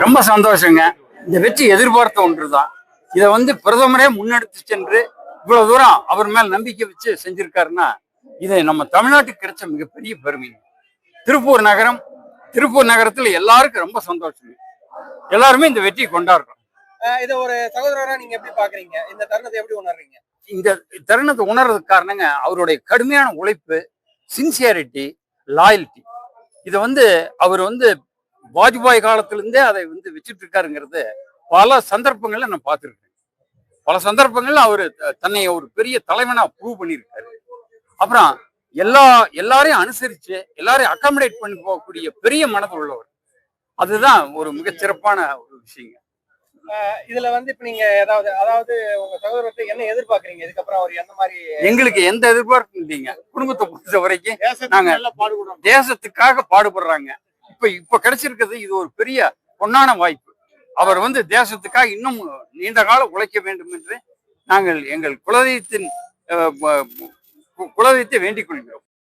ரொம்ப சந்தோஷங்க. இந்த வெற்றி எதிர்பார்த்த ஒன்றுதான். இதை பிரதமரே முன்னெடுத்து சென்று இவ்வளவு தூரம் அவர் மேல் நம்பிக்கை வச்சு செஞ்சிருக்காருன்னா இது நம்ம தமிழ்நாட்டுக்கு கிடைச்ச மிகப்பெரிய பெருமை. திருப்பூர் நகரம், திருப்பூர் நகரத்துல எல்லாருக்கும் ரொம்ப சந்தோஷம். எல்லாருமே இந்த வெற்றியை கொண்டாடுறோம். இதை ஒரு சகோதரரா நீங்க எப்படி பாக்குறீங்க? இந்த தருணத்தை எப்படி உணர்றீங்க? இந்த தருணத்தை உணர்றதுக்கு காரணங்க அவருடைய கடுமையான உழைப்பு, சின்சியாரிட்டி, லாயல்ட்டி. இதை அவர் வாஜ்பாய் காலத்திலிருந்தே அதை வச்சுட்டு இருக்காருங்கிறது பல சந்தர்ப்பங்கள்ல நான் பார்த்துருக்கேன். பல சந்தர்ப்பங்கள்ல அவரு தன்னை ஒரு பெரிய தலைவனா ப்ரூவ் பண்ணியிருக்காரு. அப்புறம் எல்லாரையும் அனுசரிச்சு எல்லாரையும் அகாமடேட் பண்ணி போகக்கூடிய பெரிய மனது உள்ளவர். அதுதான் ஒரு மிகச்சிறப்பான ஒரு விஷயங்க. இதுல இப்ப நீங்க அதாவது உங்க சகோதரத்தை என்ன எதிர்பார்க்கறீங்க? இதுக்கப்புறம் அவர் எந்த மாதிரி? எங்களுக்கு எந்த எதிர்பார்ப்பும் இல்லைங்க. குடும்பத்தை பொறுத்த வரைக்கும் நாங்க தேசத்துக்காக பாடுபடுறாங்க. இப்ப கிடைச்சிருக்கிறது இது ஒரு பெரிய பொன்னான வாய்ப்பு. அவர் தேசத்துக்காக இன்னும் நீண்ட காலம் உழைக்க வேண்டும் என்று நாங்கள் எங்கள் குலதெய்வத்தை வேண்டிக் கொள்கிறோம்.